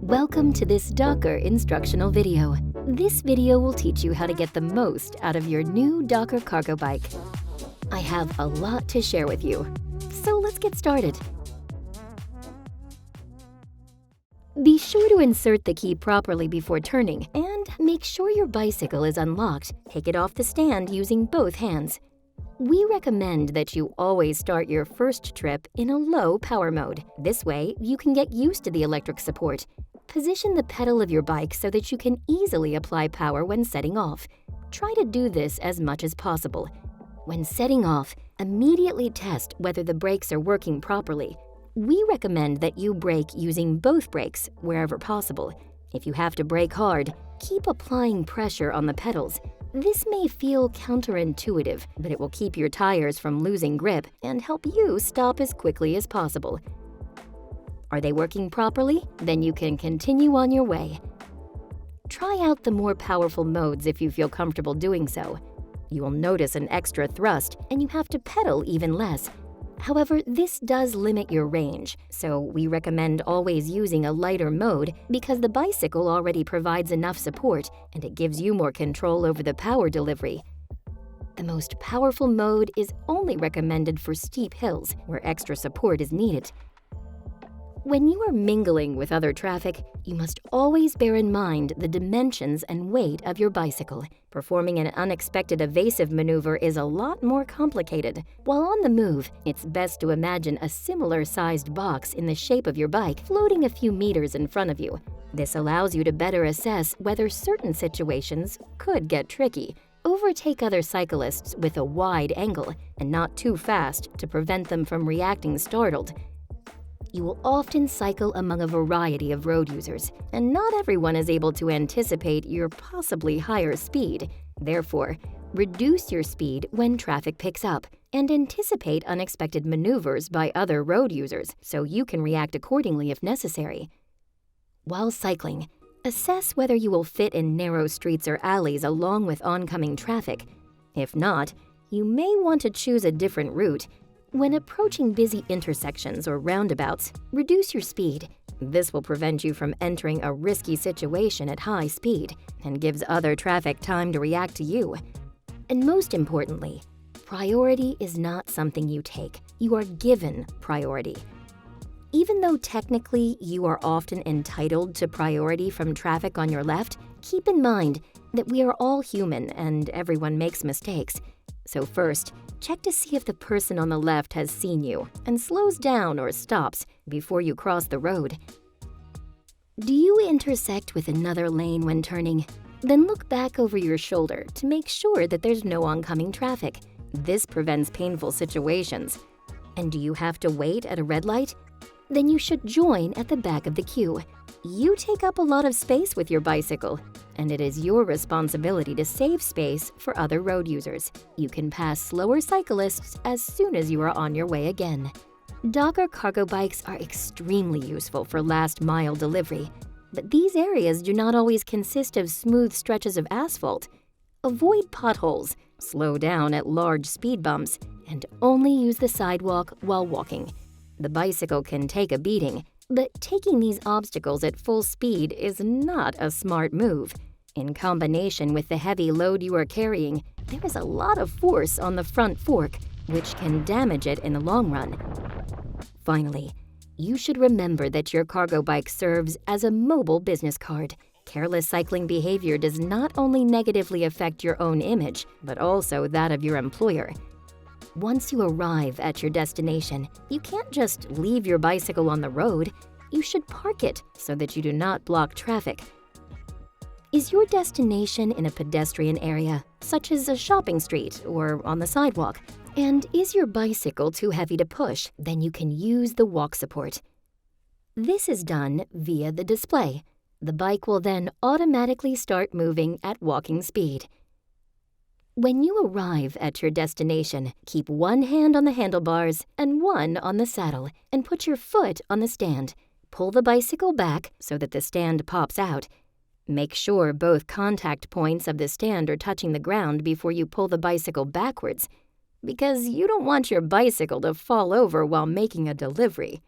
Welcome to this DOCKR instructional video. This video will teach you how to get the most out of your new DOCKR cargo bike. I have a lot to share with you, so let's get started. Be sure to insert the key properly before turning and make sure your bicycle is unlocked. Take it off the stand using both hands. We recommend that you always start your first trip in a low power mode. This way, you can get used to the electric support. Position the pedal of your bike so that you can easily apply power when setting off. Try to do this as much as possible. When setting off, immediately test whether the brakes are working properly. We recommend that you brake using both brakes wherever possible. If you have to brake hard, keep applying pressure on the pedals. This may feel counterintuitive, but it will keep your tires from losing grip and help you stop as quickly as possible. Are they working properly? Then you can continue on your way. Try out the more powerful modes if you feel comfortable doing so. You will notice an extra thrust and you have to pedal even less. However, this does limit your range, so we recommend always using a lighter mode because the bicycle already provides enough support and it gives you more control over the power delivery. The most powerful mode is only recommended for steep hills where extra support is needed. When you are mingling with other traffic, you must always bear in mind the dimensions and weight of your bicycle. Performing an unexpected evasive maneuver is a lot more complicated. While on the move, it's best to imagine a similar-sized box in the shape of your bike floating a few meters in front of you. This allows you to better assess whether certain situations could get tricky. Overtake other cyclists with a wide angle and not too fast to prevent them from reacting startled. You will often cycle among a variety of road users, and not everyone is able to anticipate your possibly higher speed. Therefore, reduce your speed when traffic picks up and anticipate unexpected maneuvers by other road users so you can react accordingly if necessary. While cycling, assess whether you will fit in narrow streets or alleys along with oncoming traffic. If not, you may want to choose a different route. When approaching busy intersections or roundabouts, reduce your speed. This will prevent you from entering a risky situation at high speed and gives other traffic time to react to you. And most importantly, priority is not something you take. You are given priority. Even though technically you are often entitled to priority from traffic on your left, keep in mind that we are all human and everyone makes mistakes. So first, check to see if the person on the left has seen you and slows down or stops before you cross the road. Do you intersect with another lane when turning? Then look back over your shoulder to make sure that there's no oncoming traffic. This prevents painful situations. And do you have to wait at a red light? Then you should join at the back of the queue. You take up a lot of space with your bicycle, and it is your responsibility to save space for other road users. You can pass slower cyclists as soon as you are on your way again. DOCKR cargo bikes are extremely useful for last-mile delivery, but these areas do not always consist of smooth stretches of asphalt. Avoid potholes, slow down at large speed bumps, and only use the sidewalk while walking. The bicycle can take a beating, but taking these obstacles at full speed is not a smart move. In combination with the heavy load you are carrying, there is a lot of force on the front fork, which can damage it in the long run. Finally, you should remember that your cargo bike serves as a mobile business card. Careless cycling behavior does not only negatively affect your own image, but also that of your employer. Once you arrive at your destination, you can't just leave your bicycle on the road. You should park it so that you do not block traffic. Is your destination in a pedestrian area, such as a shopping street or on the sidewalk? And is your bicycle too heavy to push? Then you can use the walk support. This is done via the display. The bike will then automatically start moving at walking speed. When you arrive at your destination, keep one hand on the handlebars and one on the saddle, and put your foot on the stand. Pull the bicycle back so that the stand pops out. Make sure both contact points of the stand are touching the ground before you pull the bicycle backwards, because you don't want your bicycle to fall over while making a delivery.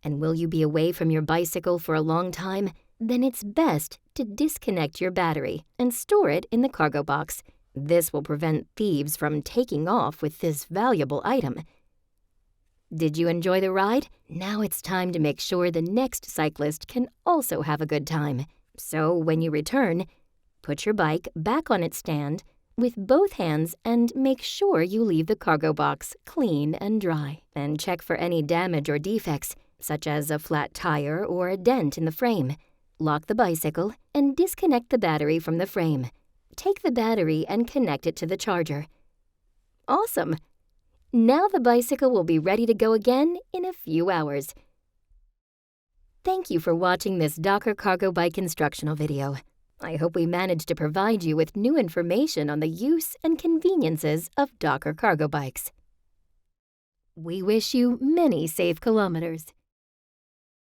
And will you be away from your bicycle for a long time? then it's best to disconnect your battery and store it in the cargo box. This will prevent thieves from taking off with this valuable item. Did you enjoy the ride? Now it's time to make sure the next cyclist can also have a good time. So when you return, put your bike back on its stand with both hands and make sure you leave the cargo box clean and dry. And check for any damage or defects, such as a flat tire or a dent in the frame. Lock the bicycle and disconnect the battery from the frame. Take the battery and connect it to the charger. Awesome! Now the bicycle will be ready to go again in a few hours. Thank you for watching this DOCKR cargo bike instructional video. I hope we managed to provide you with new information on the use and conveniences of DOCKR cargo bikes. We wish you many safe kilometers.